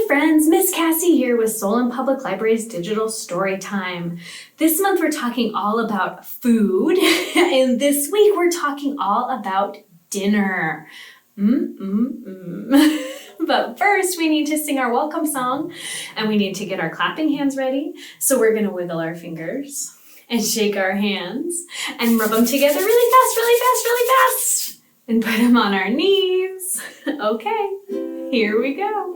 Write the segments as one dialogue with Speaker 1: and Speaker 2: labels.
Speaker 1: friends, Miss Cassie here with Solon Public Library's Digital Storytime. This month we're talking all about food, and this week we're talking all about dinner. But first we need to sing our welcome song, and we need to get our clapping hands ready. So we're gonna wiggle our fingers and shake our hands and rub them together really fast, really fast, really fast, and put them on our knees. Okay, here we go.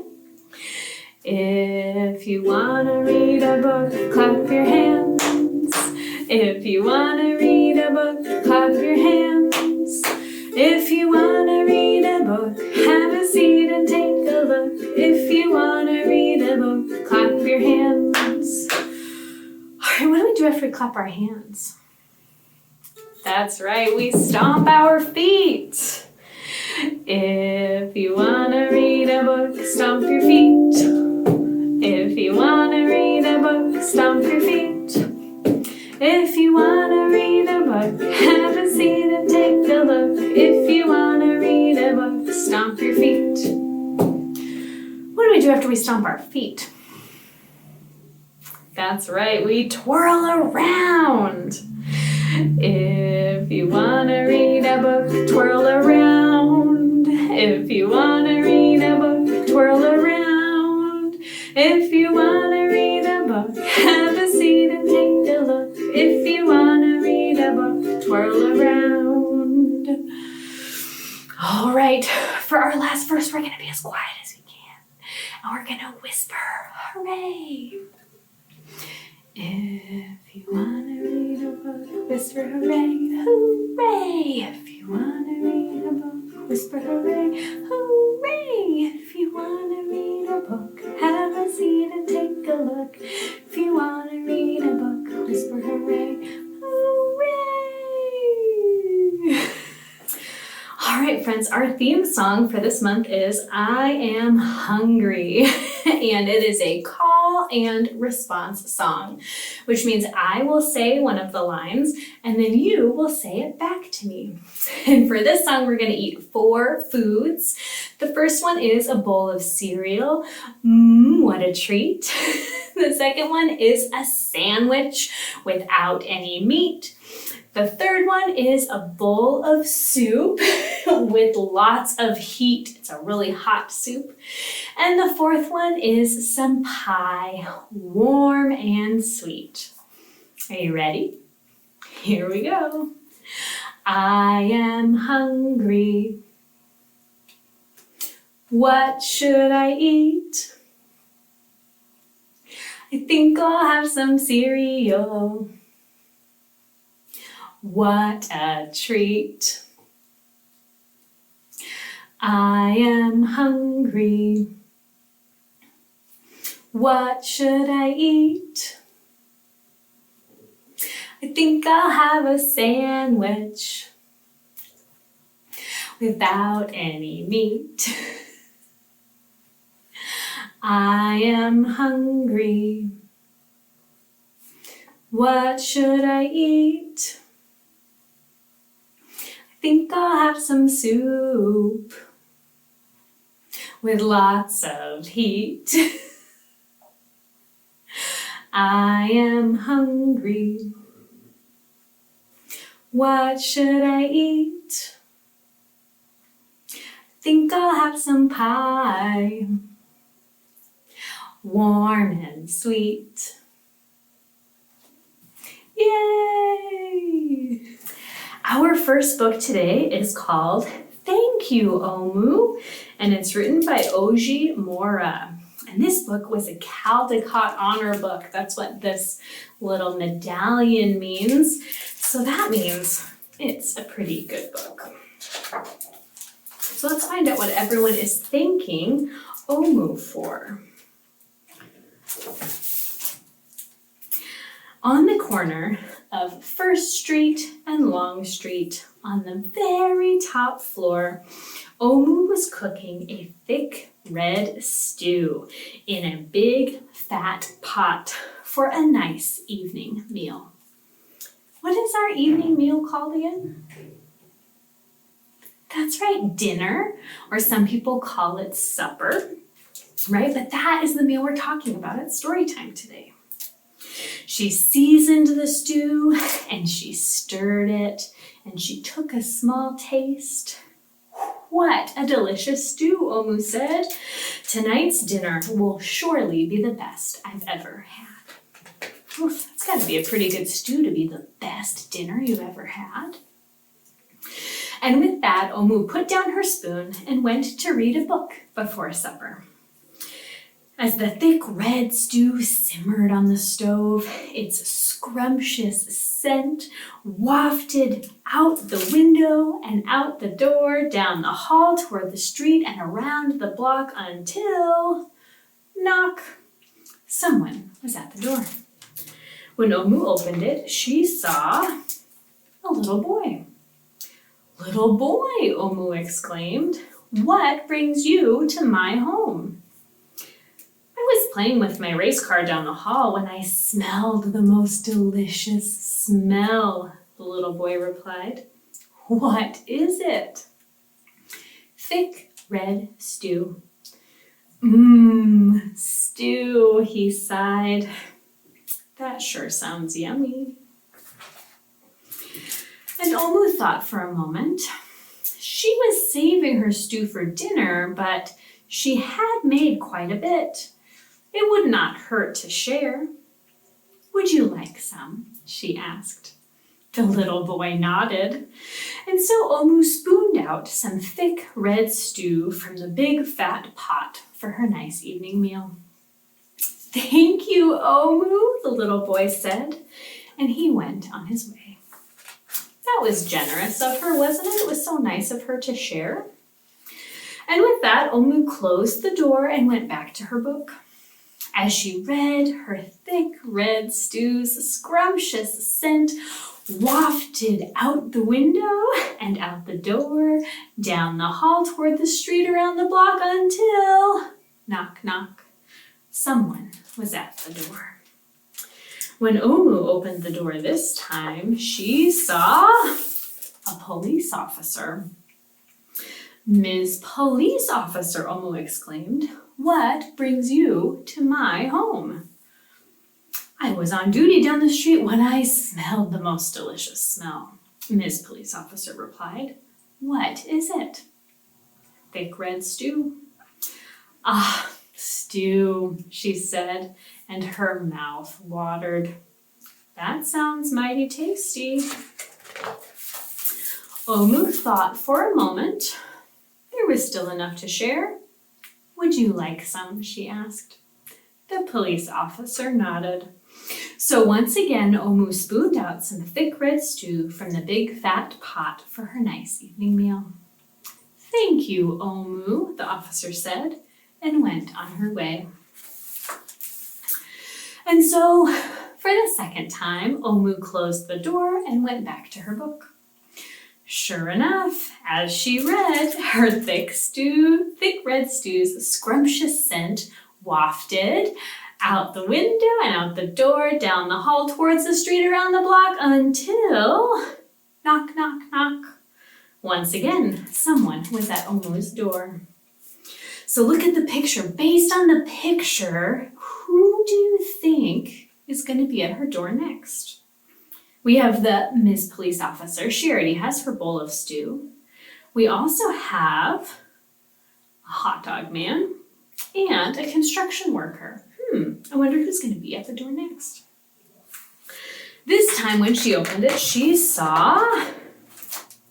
Speaker 1: If you want to read a book, clap your hands. If you want to read a book, clap your hands. If you want to read a book, have a seat and take a look. If you want to read a book, clap your hands. All right, what do we do after we clap our hands? That's right, we stomp our feet. If you want to read a book, stomp your feet. If you want to read a book, stomp your feet. If you want to read a book, have a seat and take a look. If you want to read a book, stomp your feet. What do we do after we stomp our feet? That's right, we twirl around. If you want to read a book, twirl around. If you want to read a book, twirl around. If you want to read a book, have a seat and take a look. If you want to read a book, twirl around. All right, for our last verse, we're going to be as quiet as we can. And we're going to whisper, hooray. If you want to read a book, whisper hooray, hooray. If you want to read a book, whisper hooray, hooray. If you want to read a book, have a seat and take a look. If you want to read a book, whisper hooray, hooray. All right, friends, our theme song for this month is I Am Hungry, and it is a call and response song, which means I will say one of the lines, and then you will say it back to me. And for this song, we're going to eat 4 foods. The first one is a bowl of cereal. What a treat. The second one is a sandwich without any meat. The third one is a bowl of soup with lots of heat. It's a really hot soup. And the fourth one is some pie, warm and sweet. Are you ready? Here we go. I am hungry. What should I eat? I think I'll have some cereal. What a treat. I am hungry. What should I eat? I think I'll have a sandwich without any meat. I am hungry. What should I eat? I think I'll have some soup with lots of heat. I am hungry. What should I eat? I think I'll have some pie, warm and sweet. Yay! Our first book today is called Thank You, Omu, and it's written by Oji Mora. And this book was a Caldecott Honor book. That's what this little medallion means. So that means it's a pretty good book. So let's find out what everyone is thanking Omu for. On the corner of First Street and Long Street, on the very top floor, Omu was cooking a thick red stew in a big fat pot for a nice evening meal. What is our evening meal called again? That's right, dinner, or some people call it supper. right? But that is the meal we're talking about at Storytime today. She seasoned the stew and she stirred it and she took a small taste. What a delicious stew, Omu said. Tonight's dinner will surely be the best I've ever had. Oof, that's got to be a pretty good stew to be the best dinner you've ever had. And with that, Omu put down her spoon and went to read a book before supper. As the thick red stew simmered on the stove, its scrumptious scent wafted out the window and out the door, down the hall toward the street and around the block until, knock, someone was at the door. When Omu opened it, she saw a little boy. "Little boy," Omu exclaimed, "what brings you to my home?" "I was playing with my race car down the hall when I smelled the most delicious smell," the little boy replied. "What is it?" "Thick red stew." Stew," he sighed. "That sure sounds yummy." And Omu thought for a moment. She was saving her stew for dinner, but she had made quite a bit. It would not hurt to share. "Would you like some?" she asked. The little boy nodded, and so Omu spooned out some thick red stew from the big fat pot for her nice evening meal. "Thank you, Omu," the little boy said, and he went on his way. That was generous of her, wasn't it? It was so nice of her to share. And with that, Omu closed the door and went back to her book. As she read, her thick red stew's scrumptious scent wafted out the window and out the door, down the hall toward the street around the block until, knock, knock, someone was at the door. When Omu opened the door this time, she saw a police officer. "Ms. Police Officer," Omu exclaimed, "what brings you to my home?" "I was on duty down the street when I smelled the most delicious smell," Ms. Police Officer replied. "What is it?" "Thick red stew." "Ah, stew," she said, and her mouth watered. "That sounds mighty tasty." Omu thought for a moment. There was still enough to share. "Would you like some?" she asked. The police officer nodded. So once again, Omu spooned out some thick red stew from the big fat pot for her nice evening meal. "Thank you, Omu," the officer said, and went on her way. And so, for the second time, Omu closed the door and went back to her book. Sure enough, as she read, her thick red stew's scrumptious scent wafted out the window and out the door, down the hall towards the street around the block until, knock, knock, knock. Once again, someone was at Omu's door. So look at the picture. Based on the picture, who do you think is going to be at her door next? We have the Ms. Police Officer. She already has her bowl of stew. We also have a hot dog man and a construction worker. I wonder who's going to be at the door next. This time when she opened it, she saw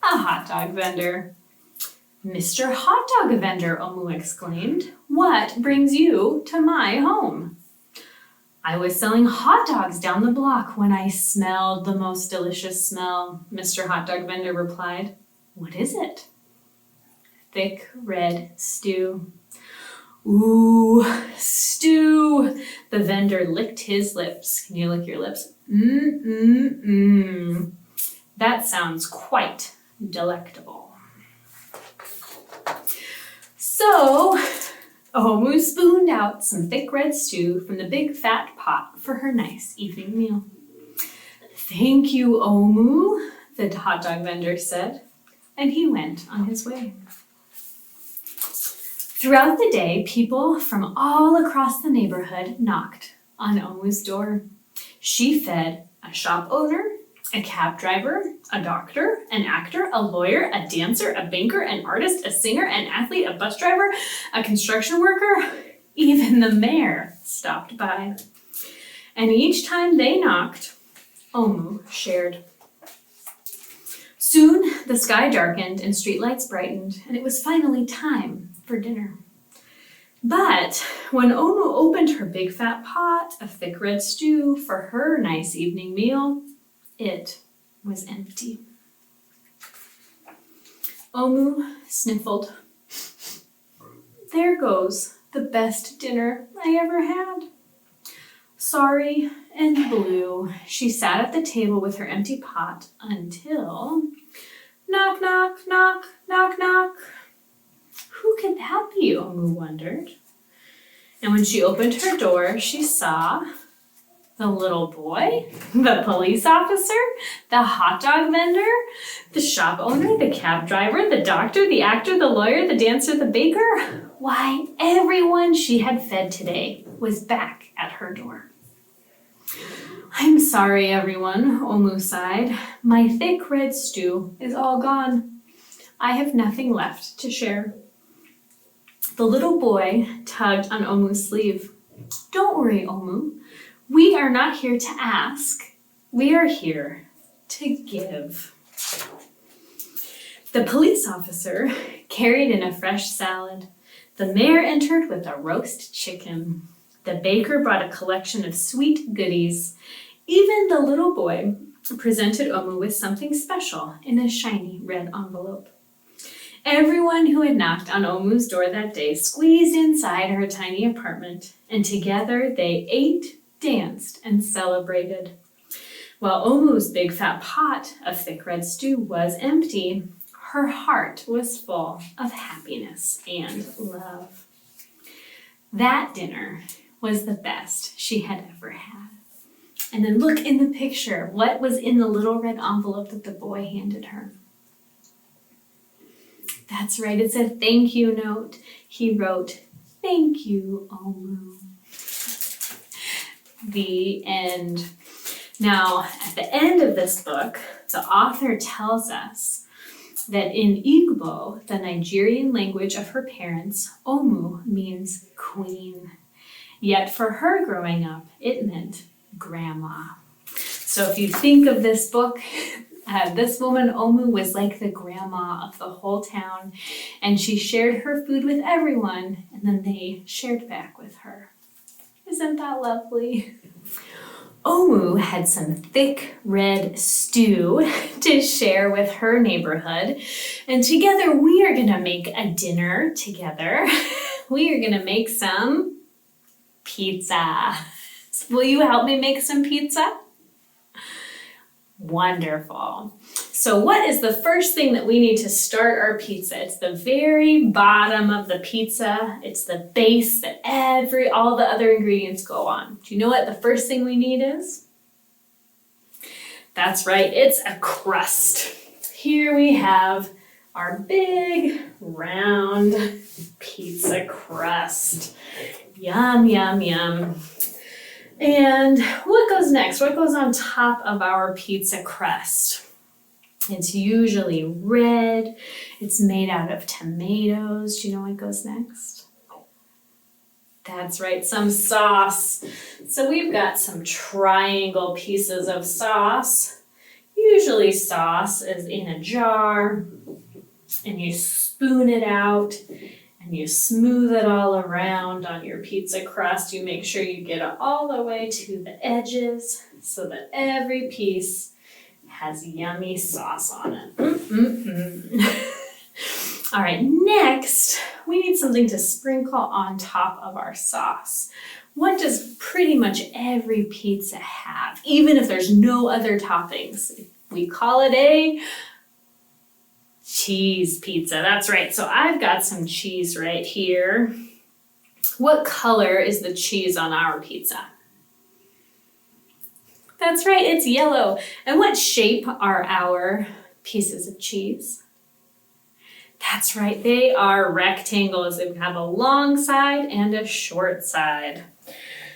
Speaker 1: a hot dog vendor. "Mr. Hot Dog Vendor," Omu exclaimed, "what brings you to my home?" "I was selling hot dogs down the block when I smelled the most delicious smell," Mr. Hot Dog Vendor replied. "What is it?" "Thick red stew." "Ooh, stew." The vendor licked his lips. Can you lick your lips? That sounds quite delectable. So, Omu spooned out some thick red stew from the big fat pot for her nice evening meal. "Thank you, Omu," the hot dog vendor said, and he went on his way. Throughout the day, people from all across the neighborhood knocked on Omu's door. She fed a shop owner, a cab driver, a doctor, an actor, a lawyer, a dancer, a banker, an artist, a singer, an athlete, a bus driver, a construction worker. Even the mayor stopped by. And each time they knocked, Omu shared. Soon the sky darkened and streetlights brightened, and it was finally time for dinner. But when Omu opened her big fat pot of thick red stew for her nice evening meal, it was empty. Omu sniffled. There goes the best dinner I ever had. Sorry and blue, she sat at the table with her empty pot until knock, knock, knock, knock, knock. Who could that be, Omu wondered. And when she opened her door, she saw the little boy, the police officer, the hot dog vendor, the shop owner, the cab driver, the doctor, the actor, the lawyer, the dancer, the baker. Why, everyone she had fed today was back at her door. I'm sorry, everyone, Omu sighed. My thick red stew is all gone. I have nothing left to share. The little boy tugged on Omu's sleeve. Don't worry, Omu. We are not here to ask. We are here to give. The police officer carried in a fresh salad. The mayor entered with a roast chicken. The baker brought a collection of sweet goodies. Even the little boy presented Omu with something special in a shiny red envelope. Everyone who had knocked on Omu's door that day squeezed inside her tiny apartment, and together they ate, danced, and celebrated. While Omu's big fat pot of thick red stew was empty, her heart was full of happiness and love. That dinner was the best she had ever had. And then look in the picture. What was in the little red envelope that the boy handed her? That's right, it's a thank you note. He wrote, "Thank you, Omu." The end. Now, at the end of this book, the author tells us that in Igbo, the Nigerian language of her parents, Omu means queen. Yet for her growing up, it meant grandma. So if you think of this book, this woman, Omu, was like the grandma of the whole town, and she shared her food with everyone, and then they shared back with her. Isn't that lovely? Omu had some thick red stew to share with her neighborhood, and together we are gonna make a dinner together. We are gonna make some pizza. Will you help me make some pizza? Wonderful. So what is the first thing that we need to start our pizza? It's the very bottom of the pizza. It's the base that all the other ingredients go on. Do you know what the first thing we need is? That's right, it's a crust. Here we have our big round pizza crust. Yum, yum, yum. And what goes next? What goes on top of our pizza crust? It's usually red. It's made out of tomatoes. Do you know what goes next? That's right, some sauce. So we've got some triangle pieces of sauce. Usually sauce is in a jar, and you spoon it out, and you smooth it all around on your pizza crust. You make sure you get it all the way to the edges so that every piece has yummy sauce on it. All right, next, we need something to sprinkle on top of our sauce. What does pretty much every pizza have, even if there's no other toppings? We call it a cheese pizza. That's right. So I've got some cheese right here. What color is the cheese on our pizza? That's right, it's yellow. And what shape are our pieces of cheese? That's right, they are rectangles. They have a long side and a short side.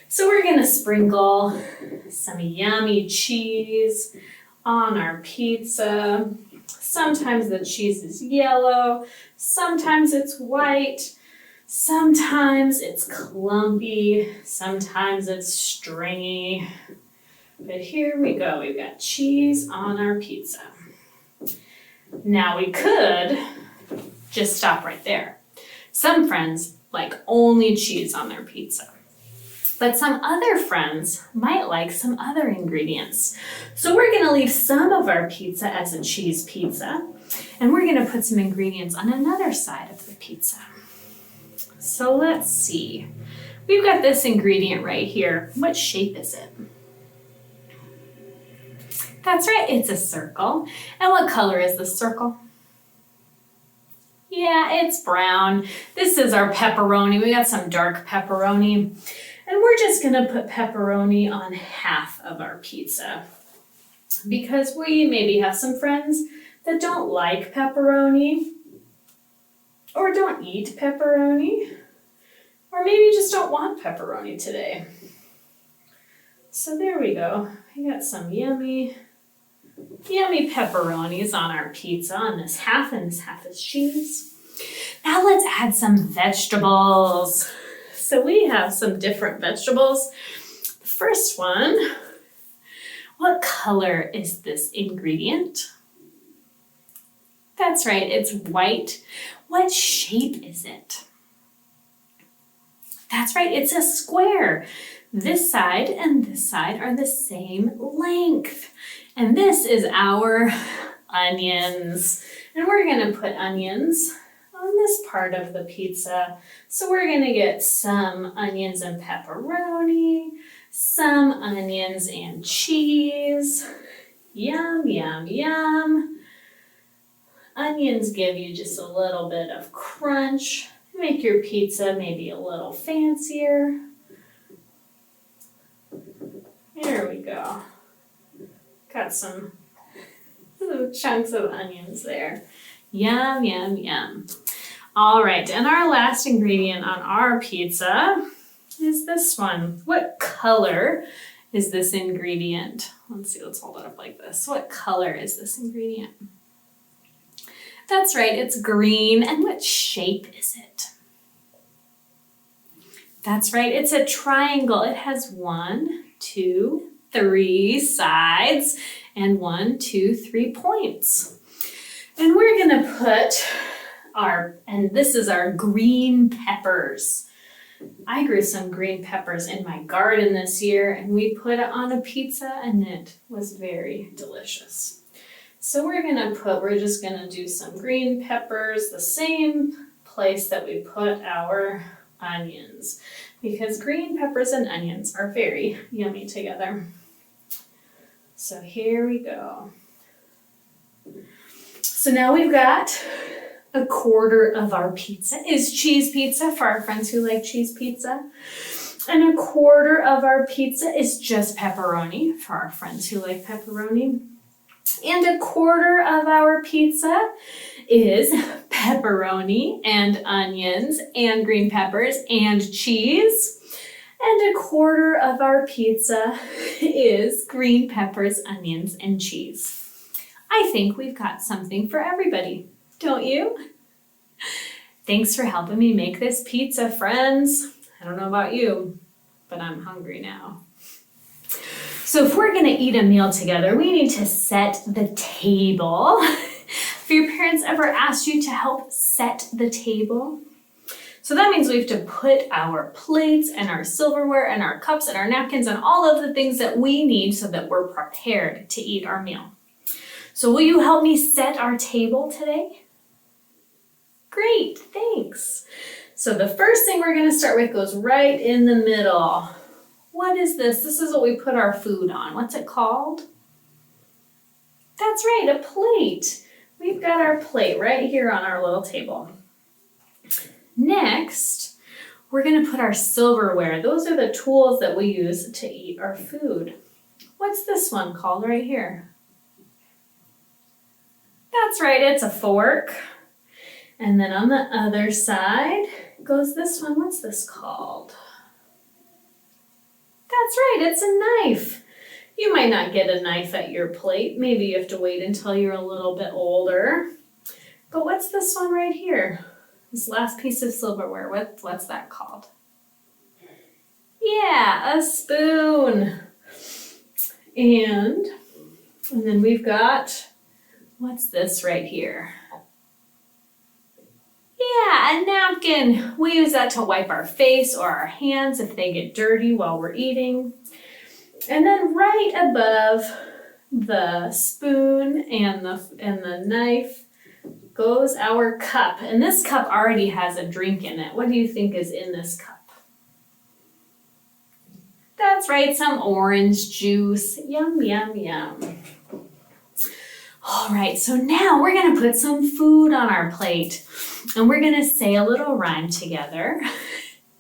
Speaker 1: So we're gonna sprinkle some yummy cheese on our pizza. Sometimes the cheese is yellow, sometimes it's white, sometimes it's clumpy, sometimes it's stringy. But here we go, we've got cheese on our pizza. Now we could just stop right there. Some friends like only cheese on their pizza. But some other friends might like some other ingredients. So we're gonna leave some of our pizza as a cheese pizza, and we're gonna put some ingredients on another side of the pizza. So let's see. We've got this ingredient right here. What shape is it? That's right, it's a circle. And what color is the circle? Yeah, it's brown. This is our pepperoni. We got some dark pepperoni. And we're just gonna put pepperoni on half of our pizza because we maybe have some friends that don't like pepperoni or don't eat pepperoni or maybe just don't want pepperoni today. So there we go. We got some yummy pepperonis on our pizza on this half, and this half is cheese. Now let's add some vegetables. So we have some different vegetables. The first one, what color is this ingredient? That's right, it's white. What shape is it? That's right, it's a square. This side and this side are the same length. And this is our onions. And we're gonna put onions on this part of the pizza. So we're gonna get some onions and pepperoni, some onions and cheese. Yum, yum, yum. Onions give you just a little bit of crunch, make your pizza maybe a little fancier. There we go. Got some chunks of onions there. Yum, yum, yum. All right, and our last ingredient on our pizza is this one. What color is this ingredient? Let's see, let's hold it up like this. What color is this ingredient? That's right, it's green. And what shape is it? That's right, it's a triangle. It has 1, 2, 3 sides and 1, 2, 3 points. And we're gonna put and this is our green peppers. I grew some green peppers in my garden this year and we put it on a pizza and it was very delicious. So we're just gonna do some green peppers, the same place that we put our onions, because green peppers and onions are very yummy together. So here we go. So now we've got a quarter of our pizza is cheese pizza for our friends who like cheese pizza. And a quarter of our pizza is just pepperoni for our friends who like pepperoni. And a quarter of our pizza is pepperoni and onions and green peppers and cheese. And a quarter of our pizza is green peppers, onions, and cheese. I think we've got something for everybody, don't you? Thanks for helping me make this pizza, friends. I don't know about you, but I'm hungry now. So if we're gonna eat a meal together, we need to set the table. Have your parents ever asked you to help set the table? So that means we have to put our plates and our silverware and our cups and our napkins and all of the things that we need so that we're prepared to eat our meal. So will you help me set our table today? Great, thanks. So the first thing we're gonna start with goes right in the middle. What is this? This is what we put our food on. What's it called? That's right, a plate. We've got our plate right here on our little table. Next, we're gonna put our silverware. Those are the tools that we use to eat our food. What's this one called right here? That's right, it's a fork. And then on the other side goes this one. What's this called? That's right, it's a knife. You might not get a knife at your plate. Maybe you have to wait until you're a little bit older. But what's this one right here? This last piece of silverware, what's that called? Yeah, a spoon. And then we've got, what's this right here? Yeah, a napkin. We use that to wipe our face or our hands if they get dirty while we're eating. And then right above the spoon and the knife goes our cup. And this cup already has a drink in it. What do you think is in this cup? That's right, some orange juice. Yum, yum, yum. All right, so now we're gonna put some food on our plate and we're gonna say a little rhyme together.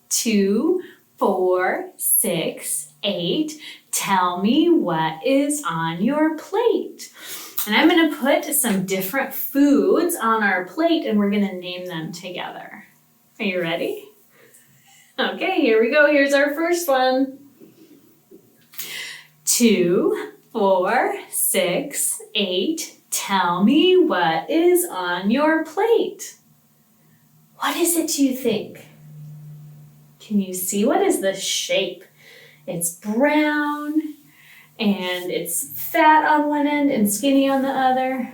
Speaker 1: 2, 4, 6, 8. Tell me what is on your plate. And I'm gonna put some different foods on our plate and we're gonna name them together. Are you ready? Okay, here we go. Here's our first one. 2, 4, 6, 8. Tell me what is on your plate. What is it you think? Can you see what is the shape? It's brown and it's fat on one end and skinny on the other.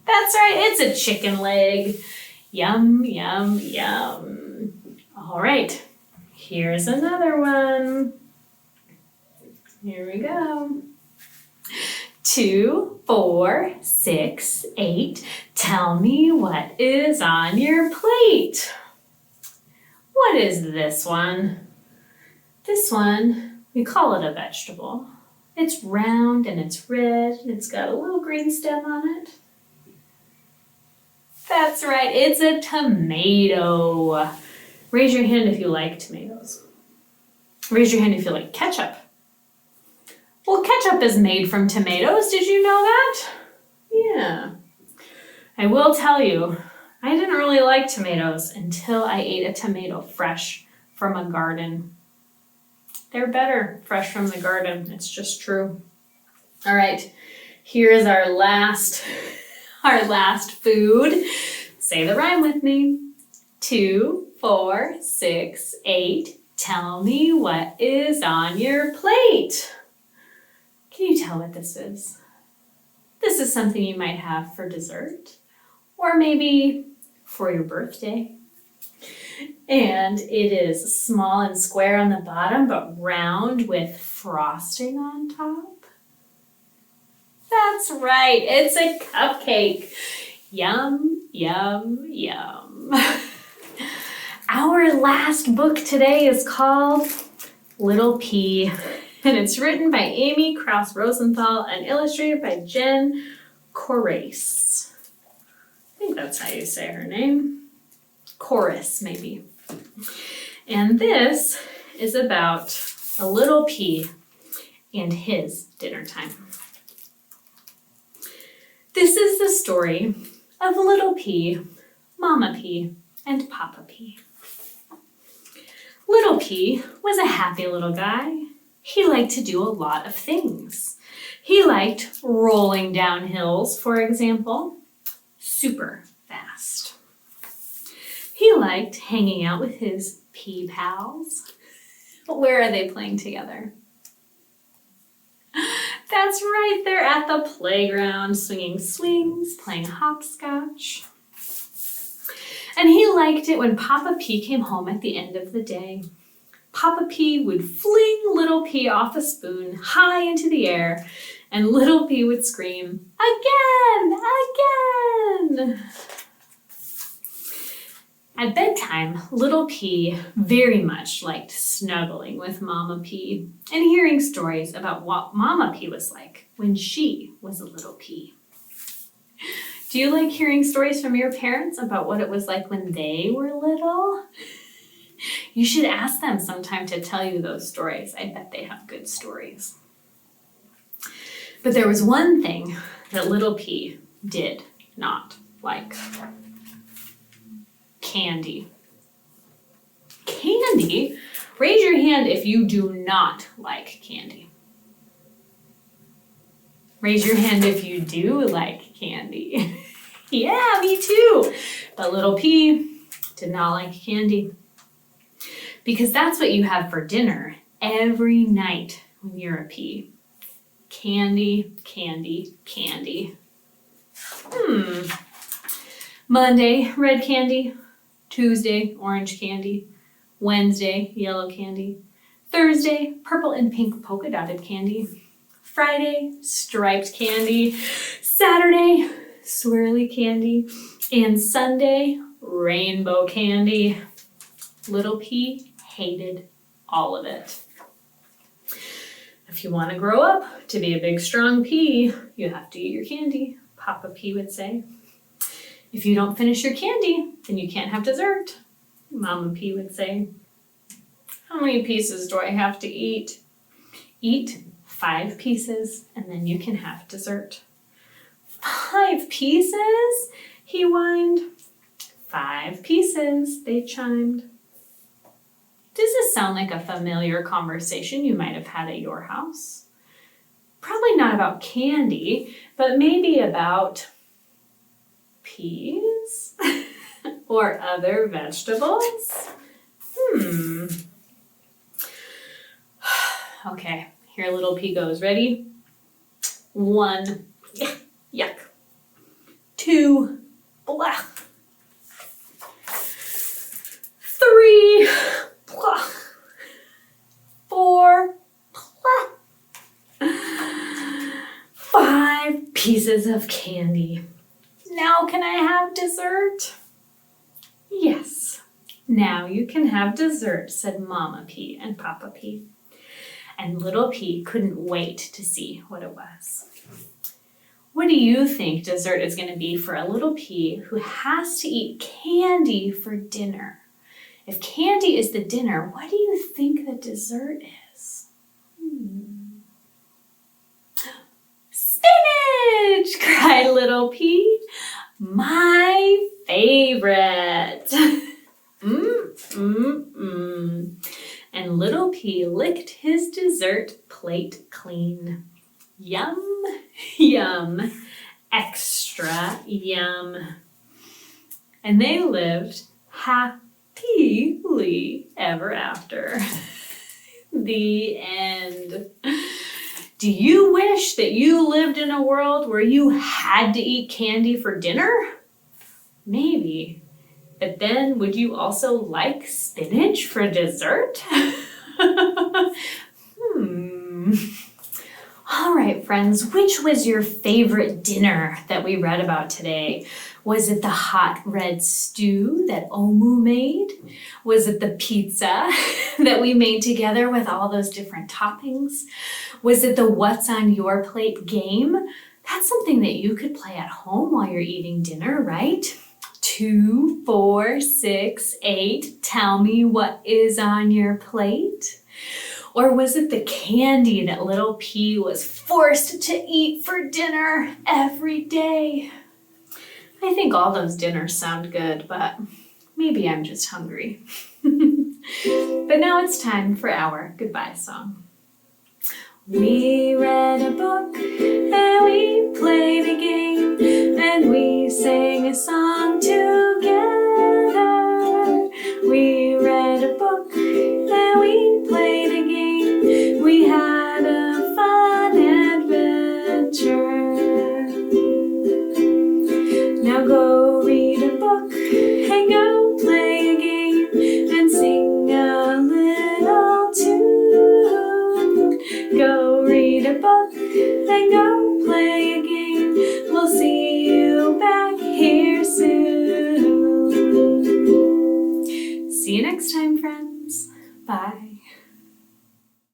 Speaker 1: That's right, it's a chicken leg. Yum, yum, yum. All right, here's another one. Here we go. 2, 4, 6, 8. Tell me what is on your plate. What is this one? This one, we call it a vegetable. It's round and it's red and it's got a little green stem on it. That's right, it's a tomato. Raise your hand if you like tomatoes. Raise your hand if you like ketchup. Well, ketchup is made from tomatoes. Did you know that? Yeah. I will tell you, I didn't really like tomatoes until I ate a tomato fresh from a garden. They're better fresh from the garden. It's just true. All right, here's our last food. Say the rhyme with me. 2, 4, 6, 8. Tell me what is on your plate. Can you tell what this is? This is something you might have for dessert or maybe for your birthday. And it is small and square on the bottom but round with frosting on top. That's right, it's a cupcake. Yum, yum, yum. Our last book today is called Little Pea. And it's written by Amy Krauss Rosenthal and illustrated by Jen Corrace. I think that's how you say her name. Chorus, maybe. And this is about a little pea and his dinner time. This is the story of Little Pea, Mama Pea, and Papa Pea. Little Pea was a happy little guy. He liked to do a lot of things. He liked rolling down hills, for example, super fast. He liked hanging out with his pea pals. Where are they playing together? That's right, they're at the playground, swinging swings, playing hopscotch. And he liked it when Papa Pea came home at the end of the day. Papa Pea would fling Little Pea off a spoon high into the air, and Little Pea would scream, "Again! Again!" At bedtime, Little Pea very much liked snuggling with Mama Pea and hearing stories about what Mama Pea was like when she was a little pea. Do you like hearing stories from your parents about what it was like when they were little? You should ask them sometime to tell you those stories. I bet they have good stories. But there was one thing that Little Pea did not like. candy? Candy? Raise your hand if you do not like candy. Raise your hand if you do like candy. Yeah, me too. But little P did not like candy. Because that's what you have for dinner every night when you're a P. Candy, candy, candy. Monday, red candy. Tuesday, orange candy. Wednesday, yellow candy. Thursday, purple and pink polka dotted candy. Friday, striped candy. Saturday, swirly candy. And Sunday, rainbow candy. Little P hated all of it. If you want to grow up to be a big, strong P, you have to eat your candy, Papa P would say. If you don't finish your candy, then you can't have dessert, Mama P would say. How many pieces do I have to eat? Eat 5 pieces, and then you can have dessert. 5 pieces? He whined. 5 pieces, they chimed. Does this sound like a familiar conversation you might have had at your house? Probably not about candy, but maybe about peas or other vegetables? Okay, here little P goes. Ready? 1, yuck. 2, blah. 3, blah. 4, blah. 5 pieces of candy. Now can I have dessert? Yes, now you can have dessert, said Mama P and Papa P. And little P couldn't wait to see what it was. What do you think dessert is going to be for a little P who has to eat candy for dinner? If candy is the dinner, what do you think the dessert is? Spinach! Cried little P. My favorite. And little P licked his dessert plate clean. Yum, yum, extra yum. And they lived happily ever after. The end. Do you wish that you lived in a world where you had to eat candy for dinner? Maybe. But then would you also like spinach for dessert? All right, friends, which was your favorite dinner that we read about today? Was it the hot red stew that Omu made? Was it the pizza that we made together with all those different toppings? Was it the What's on Your Plate game? That's something that you could play at home while you're eating dinner, right? 2, 4, 6, 8, tell me what is on your plate? Or was it the candy that little P was forced to eat for dinner every day? I think all those dinners sound good, but maybe I'm just hungry. But now it's time for our goodbye song. We read a book and we played a game and we sang a song together. We read a book and we played a game. We had a fun adventure. Now go read a book and go play a game and sing a little tune. Go read a book and go play a game. We'll see you back here soon. See you next time, friends. Bye.